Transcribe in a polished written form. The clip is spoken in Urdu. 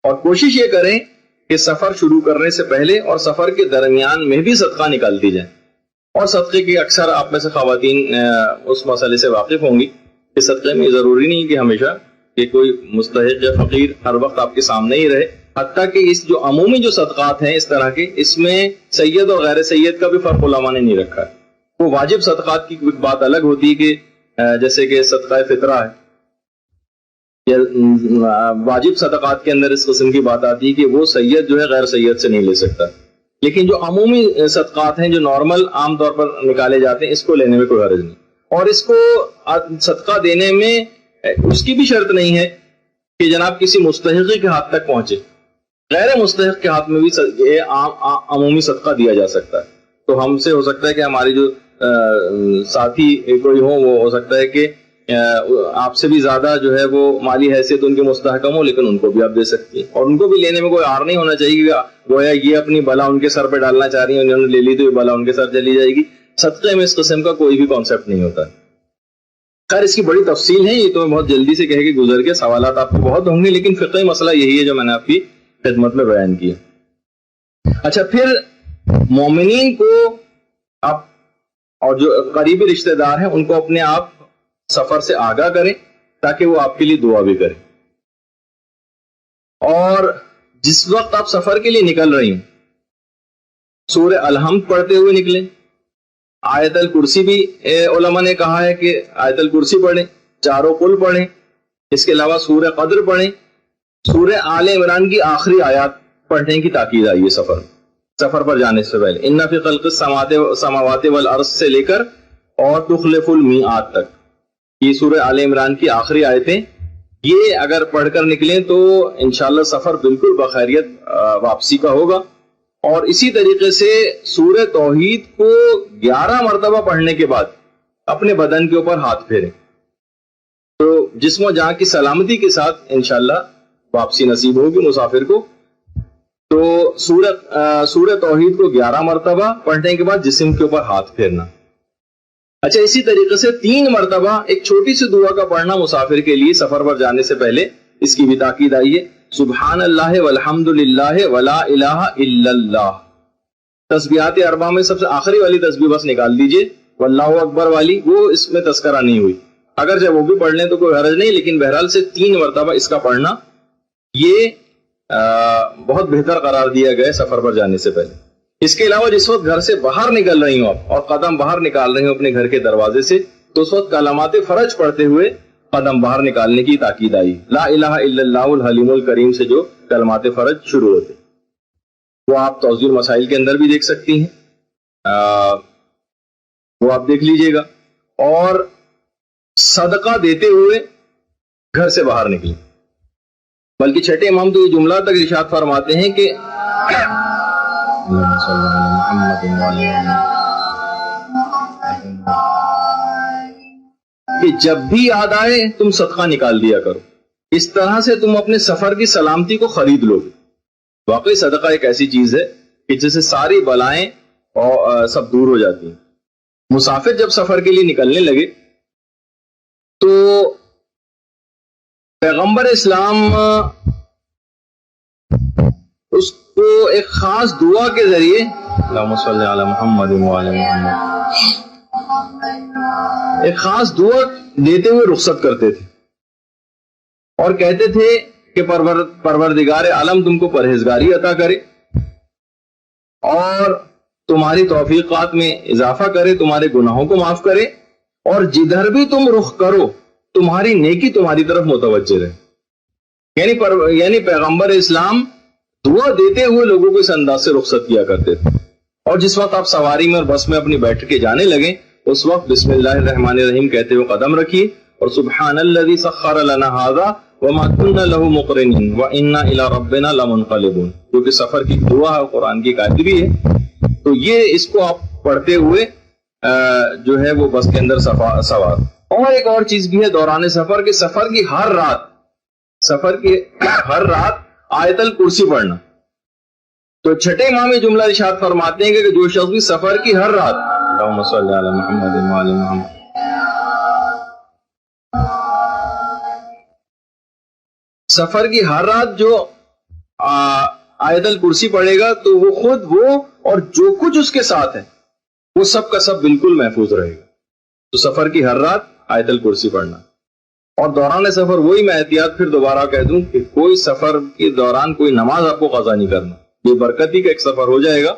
اور کوشش یہ کریں کہ سفر شروع کرنے سے پہلے اور سفر کے درمیان میں بھی صدقہ نکالتی جائیں. اور صدقے کی اکثر آپ میں سے خواتین اس مسئلے سے واقف ہوں گی کہ صدقے میں ضروری نہیں کہ ہمیشہ کہ کوئی مستحق یا فقیر ہر وقت آپ کے سامنے ہی رہے، حتیٰ کہ اس جو عمومی جو صدقات ہیں اس طرح کے، اس میں سید اور غیر سید کا بھی فرق علماء نے نہیں رکھا ہے. وہ واجب صدقات کی بات الگ ہوتی ہے کہ جیسے کہ صدقہ فطرہ ہے، واجب صدقات کے اندر اس قسم کی بات آتی ہے کہ وہ سید جو ہے غیر سید سے نہیں لے سکتا. لیکن جو عمومی صدقات ہیں جو نارمل عام طور پر نکالے جاتے ہیں، اس کو لینے میں کوئی حرج نہیں. اور اس کو صدقہ دینے میں اس کی بھی شرط نہیں ہے کہ جناب کسی مستحقی کے ہاتھ تک پہنچے، غیر مستحق کے ہاتھ میں بھی عمومی صدقہ دیا جا سکتا ہے. تو ہم سے ہو سکتا ہے کہ ہماری جو ساتھی کوئی ہو، وہ ہو سکتا ہے کہ آپ سے بھی زیادہ جو ہے وہ مالی حیثیت ان کے مستحکم ہو، لیکن ان کو بھی آپ دے سکتی ہیں. اور ان کو بھی لینے میں کوئی عار نہیں ہونا چاہیے کہ گویا یہ اپنی بلا ان کے سر پہ ڈالنا چاہ رہی ہیں، انہوں نے لے لی تو یہ بلا ان کے سر چلی جائے گی. صدقے میں اس قسم کا کوئی بھی کانسیپٹ نہیں ہوتا. خیر اس کی بڑی تفصیل ہے، یہ تو میں بہت جلدی سے کہہ کے گزر کے، سوالات آپ کو بہت ہوں گے، لیکن فقہی مسئلہ یہی ہے جو میں نے آپ کی خدمت میں بیان کیا. اچھا، پھر مومنین کو آپ اور جو قریبی رشتہ دار ہیں ان کو اپنے آپ سفر سے آگاہ کریں تاکہ وہ آپ کے لیے دعا بھی کریں. اور جس وقت آپ سفر کے لیے نکل رہی ہوں، سورہ الحمد پڑھتے ہوئے نکلیں. آیت الکرسی بھی علماء نے کہا ہے کہ آیت الکرسی پڑھیں، چاروں قل پڑھیں، اس کے علاوہ سورہ قدر پڑھیں. سورہ آل عمران کی آخری آیات پڑھنے کی تاکید آئی ہے سفر پر جانے سے پہلے. ان فی خلق السماوات والارض سے لے کر اور تخلف المیعاد تک، یہ سورہ آل عمران کی آخری آیتیں، یہ اگر پڑھ کر نکلیں تو انشاءاللہ سفر بالکل بخیریت واپسی کا ہوگا. اور اسی طریقے سے سورہ توحید کو 11 مرتبہ پڑھنے کے بعد اپنے بدن کے اوپر ہاتھ پھیریں تو جسم و جان کی سلامتی کے ساتھ انشاءاللہ واپسی نصیب ہوگی مسافر کو. تو سورہ توحید کو 11 مرتبہ پڑھنے کے بعد جسم کے اوپر ہاتھ پھیرنا. اچھا، اسی طریقے سے 3 مرتبہ ایک چھوٹی سی دعا کا پڑھنا مسافر کے لیے سفر پر جانے سے پہلے، اس کی بھی تاکید آئی ہے. سبحان اللہ والحمد للہ ولا الہ الا اللہ. تسبیحات اربعہ میں سب سے آخری والی تسبیح بس نکال دیجئے، واللہ اکبر والی، وہ اس میں تذکرہ نہیں ہوئی. اگر جب وہ بھی پڑھ لیں تو کوئی حرج نہیں، لیکن بہرحال سے 3 مرتبہ اس کا پڑھنا یہ بہت بہتر قرار دیا گیا سفر پر جانے سے پہلے. اس کے علاوہ جس وقت گھر سے باہر نکل رہی ہوں آپ اور قدم باہر نکال رہی ہوں اپنے گھر کے دروازے سے، تو اس وقت کلمات فرج پڑھتے ہوئے قدم باہر نکالنے کی تاکید آئی. لا الہ الا اللہ الحلیم الکریم سے جو کلمات فرج شروع ہوتے، وہ آپ توضیح المسائل کے اندر بھی دیکھ سکتی ہیں، وہ آپ دیکھ لیجئے گا. اور صدقہ دیتے ہوئے گھر سے باہر نکلیں. بلکہ چھٹے امام تو یہ جملہ تک ارشاد فرماتے ہیں کہ جب بھی یاد آئے تم صدقہ نکال دیا کرو، اس طرح سے تم اپنے سفر کی سلامتی کو خرید لو گے. واقعی صدقہ ایک ایسی چیز ہے کہ جس سے ساری بلائیں اور سب دور ہو جاتی ہیں. مسافر جب سفر کے لیے نکلنے لگے تو پیغمبر اسلام اس کو ایک خاص دعا کے ذریعے، اللہم صلی علی محمد وعلی محمد، ایک خاص دعا دیتے ہوئے رخصت کرتے تھے اور کہتے تھے کہ پروردگار عالم تم کو پرہیزگاری عطا کرے اور تمہاری توفیقات میں اضافہ کرے، تمہارے گناہوں کو معاف کرے، اور جدھر بھی تم رخ کرو تمہاری نیکی تمہاری طرف متوجہ رہے. یعنی پیغمبر اسلام دعا دیتے ہوئے لوگوں کو اس انداز سے رخصت کیا کرتے تھے. اور جس وقت آپ سواری میں اور بس میں اپنی بیٹھ کے جانے لگیں اس وقت بسم اللہ الرحمن الرحیم کہتے ہوئے قدم رکھیے اور سبحان الذی سخر لنا ھذا وما كنا له مقرنین وانا الی ربنا لمنقلبون، جو کہ سفر کی دعا ہے، قرآن کی آیت بھی ہے. تو یہ اس کو آپ پڑھتے ہوئے جو ہے وہ بس کے اندر سوار. اور ایک اور چیز بھی ہے دوران سفر کے، سفر کی ہر رات آیت الکرسی پڑھنا. تو چھٹے امام جملہ ارشاد فرماتے ہیں کہ جو شخص بھی سفر کی ہر رات، اللہم صلی علی محمد وعلی محمد، سفر کی ہر رات جو آیت الکرسی پڑھے گا تو وہ خود وہ اور جو کچھ اس کے ساتھ ہے وہ سب کا سب بالکل محفوظ رہے گا. تو سفر کی ہر رات آیت الکرسی پڑھنا. اور دوران سفر وہی میں احتیاط پھر دوبارہ کہہ دوں کہ کوئی سفر کے دوران کوئی نماز آپ کو قضا نہیں کرنا. یہ برکتی کا ایک سفر ہو جائے گا